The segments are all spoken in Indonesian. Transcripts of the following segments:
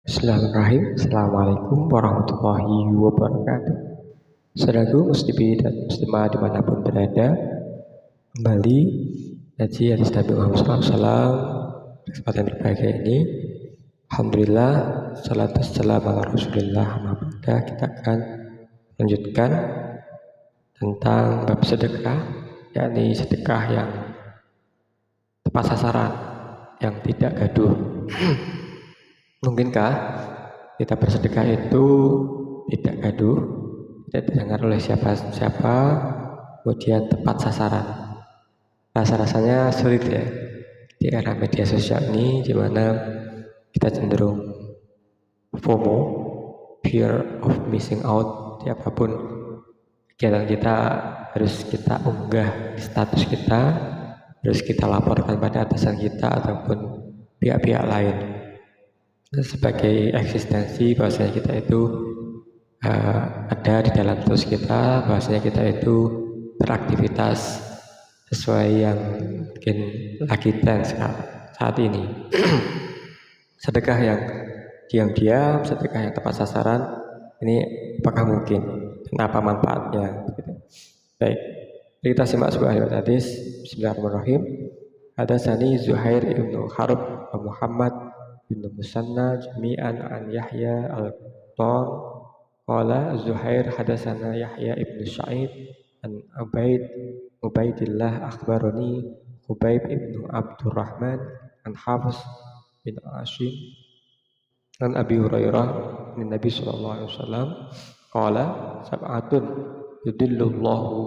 Bismillahirrahmanirrahim. Assalamualaikum warahmatullahi wabarakatuh. Saudaraku muslimin dan muslimah dimanapun berada, kembali ngaji hadis Nabi Muhammad SAW. Kesempatan berbahagia ini, alhamdulillah, salatu wassalamu ala Rasulillah. Maka kita akan lanjutkan tentang bab sedekah, yakni sedekah yang tepat sasaran, yang tidak gaduh. Mungkinkah kita bersedekah itu tidak gaduh, tidak didengar oleh siapa-siapa, kemudian tepat sasaran? Rasa-rasanya sulit ya di era media sosial ini, di mana kita cenderung FOMO, fear of missing out. Siapapun kegiatan kita harus kita unggah di status kita, harus kita laporkan pada atasan kita ataupun pihak-pihak lain. Sebagai eksistensi bahwasanya kita itu ada di dalam terus kita, bahwasanya kita itu beraktivitas sesuai yang mungkin lagi tren saat ini. Sedekah yang diam-diam, sedekah yang tepat sasaran, ini apakah mungkin dan apa manfaatnya? Baik, kita simak sebuah riwayat hadis. Bismillahirrahmanirrahim. Hadatsani Zuhair ibnu Harb wa Muhammad bin Musanna jami'an an Yahya al-Qattan qala Zuhair hadatsana Yahya ibnu Sa'id an Ubaidillah akhbarani Khubayb ibnu Abdurrahman an Hafiz bin Asim an Abi Hurairah an Nabi sallallahu alaihi wasallam qala sab'atun yudillullahu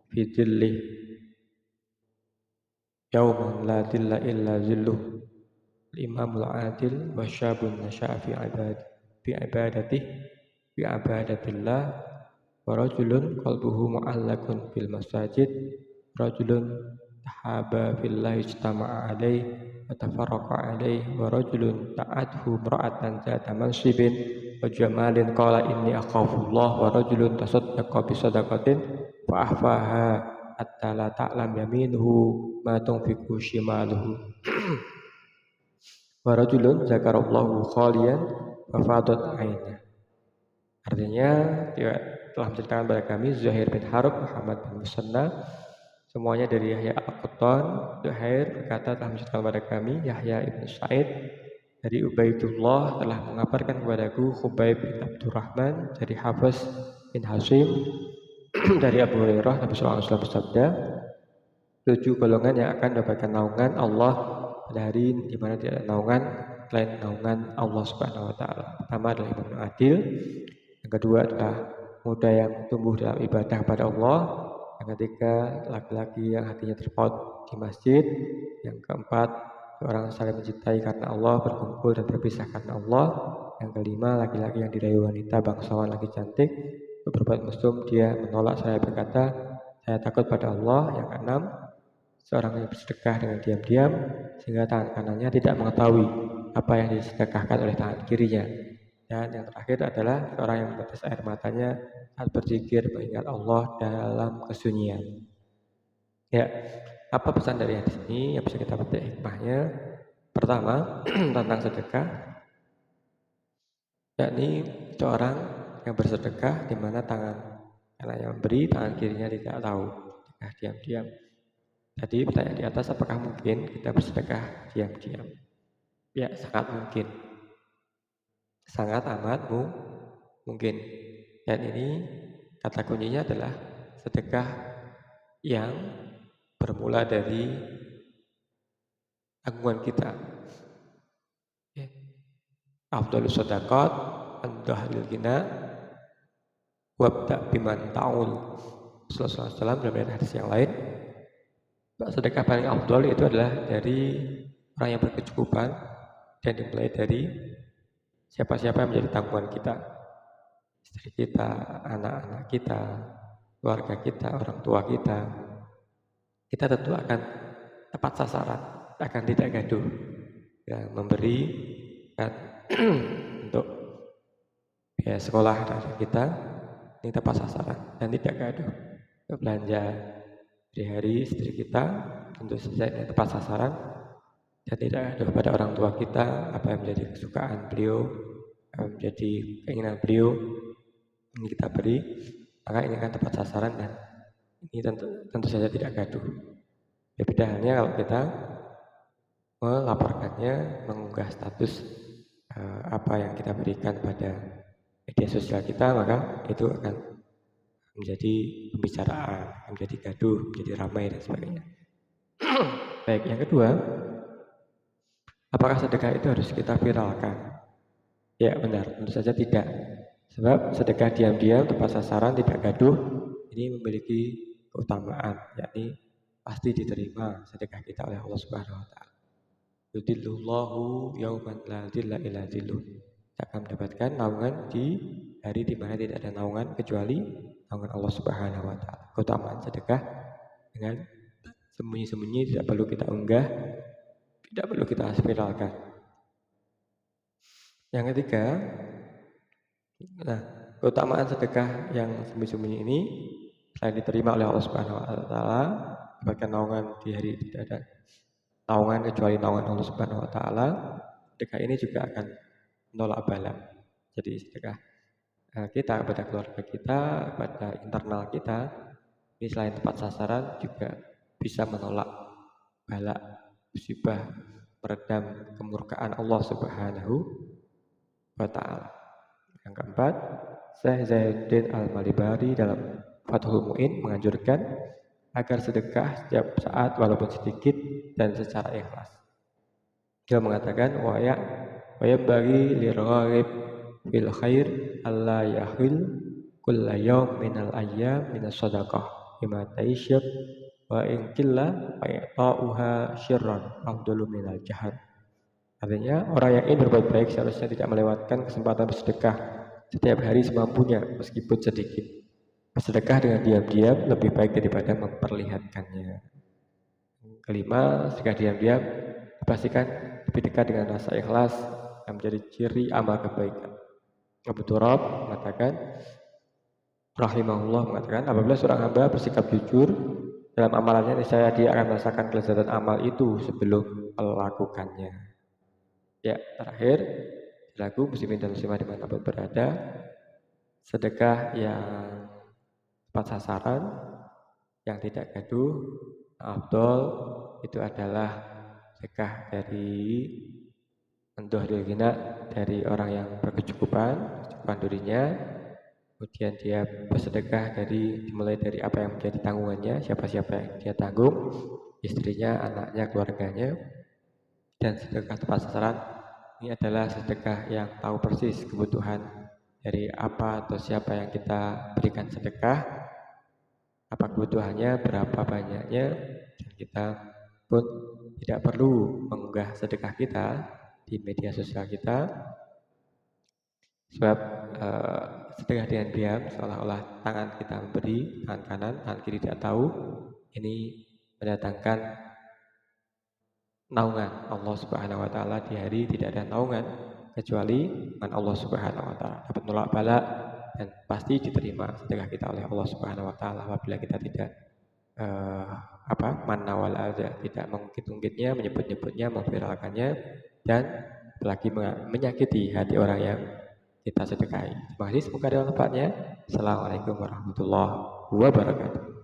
fi dhillih yauman la dhilla illa dhilluh Imamul adil wa syabun nasya'a fi ibadatillah wa rajulun qalbuhu mu'allakun fil masajid rajulun tahaba fillahi ijtama'a alaih wa tafarraqa alaih wa rajulun ta'adhu imra'atan zata mansibin wa jamalin qala inni akhafullah wa rajulun tasaddaqa bi sadaqatin fa ahfaha hatta la ta'lam yaminuhu ma tunfiqu shimaluhu wa rajulun zakarallahu khalian wa fadat ainah. Artinya dia telah menceritakan kepada kami Zuhair bin Harb, Muhammad bin Musanna, semuanya dari Yahya al-Qattan. Zuhair berkata telah menceritakan kepada kami Yahya ibn Sa'id dari Ubaidullah telah mengabarkan kepadaku Khubayb bin Abdurrahman dari Hafiz bin Hasim dari Abu Hurairah Nabi sallallahu alaihi wasallam bersabda, 7 golongan yang akan mendapatkan naungan Allah pada hari di mana tidak ada naungan selain naungan Allah Subhanahu wa taala. Pertama adalah imam yang adil, yang kedua adalah muda yang tumbuh dalam ibadah kepada Allah, yang ketiga laki-laki yang hatinya terpaut di masjid, yang keempat orang saling mencintai karena Allah, berkumpul dan berpisah karena Allah, yang kelima laki-laki yang dirayu wanita bangsawan lagi cantik berbuat mesum dia menolak saya berkata saya takut pada Allah, yang keenam seorang yang bersedekah dengan diam-diam sehingga tangan kanannya tidak mengetahui apa yang disedekahkan oleh tangan kirinya. Dan yang terakhir adalah seorang yang menetes air matanya saat berzikir mengingat Allah dalam kesunyian. Ya, apa pesan dari hadis ini yang bisa kita petik hikmahnya? Pertama, tentang sedekah, yakni seorang yang bersedekah di mana tangan kanannya memberi, tangan kirinya tidak tahu, sedekah diam-diam. Jadi pertanyaan di atas, apakah mungkin kita bersedekah diam-diam? Ya, sangat mungkin. Sangat amat mungkin. Dan ini kata kuncinya adalah sedekah yang bermula dari tanggungan kita. Afdhalus shadaqat an-dhahril ghina wabda biman ta'ul. Rasulullah SAW dalam hadis yang lain, sedekah paling afdal itu adalah dari orang yang berkecukupan dan dimulai dari siapa-siapa yang menjadi tanggungan kita, istri kita, anak-anak kita, keluarga kita, orang tua kita. Kita tentu akan tepat sasaran, akan tidak gaduh, ya, memberi kan, untuk biaya sekolah dari kita ini tepat sasaran dan tidak gaduh. Belanja hari istri kita tentu saja tepat sasaran, dan tidak gaduh pada orang tua kita, apa yang menjadi kesukaan beliau, apa yang menjadi keinginan beliau, ini kita beri, maka ini akan tepat sasaran dan ini tentu saja tidak gaduh. Ya, beda halnya kalau kita melaporkannya, mengunggah status apa yang kita berikan pada media sosial kita, maka itu akan menjadi pembicaraan, menjadi gaduh, menjadi ramai dan sebagainya. Baik, yang kedua, apakah sedekah itu harus kita viralkan? Ya benar, tentu saja tidak. Sebab sedekah diam-diam, tepat sasaran, tidak gaduh, ini memiliki keutamaan, yakni pasti diterima sedekah kita oleh Allah Subhanahu wa taala. Yudillullahu yauman la dhilla illa dhilluh. Kita akan mendapatkan naungan di hari di mana tidak ada naungan kecuali naungan Allah Subhanahu wa taala. Keutamaan sedekah dengan sembunyi-sembunyi, tidak perlu kita unggah, tidak perlu kita viralkan. Yang ketiga, nah, keutamaan sedekah yang sembunyi-sembunyi ini selain diterima oleh Allah Subhanahu wa taala, bahkan naungan di hari tidak ada naungan kecuali naungan Allah Subhanahu wa taala, sedekah ini juga akan menolak bala. Jadi sedekah kita kepada keluarga kita, kepada internal kita, ini selain tepat sasaran juga bisa menolak bala, musibah, meredam kemurkaan Allah Subhanahu wa taala. Yang keempat, Syekh Zainuddin Al-Malibari dalam Fathul Mu'in menganjurkan agar sedekah setiap saat walaupun sedikit dan secara ikhlas. Dia mengatakan wa bagi liragib fil khair alla yahil kulla yawm minal ayyam minas sadaqah bima taisyab wa in qilla fa ya'ta'uha syirran afdalu minal jahr. Artinya, orang yang ingin berbuat baik seharusnya tidak melewatkan kesempatan bersedekah setiap hari semampunya meskipun sedikit. Bersedekah dengan diam-diam lebih baik daripada memperlihatkannya. Kelima, sedekah diam-diam dipastikan lebih dekat dengan rasa ikhlas yang menjadi ciri amal kebaikan. Abu Turab mengatakan, rahimahullah mengatakan, apabila seorang hamba bersikap jujur dalam amalannya, niscaya dia akan merasakan kelezatan amal itu sebelum melakukannya. Ya, terakhir, lagu muslimin dan muslimah dimanapun berada, sedekah yang tepat sasaran, yang tidak gaduh, afdol, itu adalah sedekah dari mendohril ghina, dari orang yang berkecukupan dirinya, kemudian dia bersedekah dimulai dari apa yang menjadi tanggungannya, siapa-siapa yang dia tanggung, istrinya, anaknya, keluarganya, dan sedekah tepat sasaran. Ini adalah sedekah yang tahu persis kebutuhan dari apa atau siapa yang kita berikan sedekah, apa kebutuhannya, berapa banyaknya, dan kita pun tidak perlu mengunggah sedekah kita di media sosial kita, sebab sedekah dengan diam seolah-olah tangan kita memberi, tangan kanan, tangan kiri tidak tahu, ini mendatangkan naungan Allah Subhanahu wa taala di hari tidak ada naungan kecuali dengan Allah Subhanahu wa taala. Dapat menolak bala dan pasti diterima sedekah kita oleh Allah Subhanahu wa taala apabila kita tidak manna wal adza, tidak mengungkit-ungkitnya, menyebut-nyebutnya, memviralkannya, dan apalagi menyakiti hati orang yang kita sedekahi. Terima kasih, semoga ada manfaatnya. Assalamualaikum warahmatullahi wabarakatuh.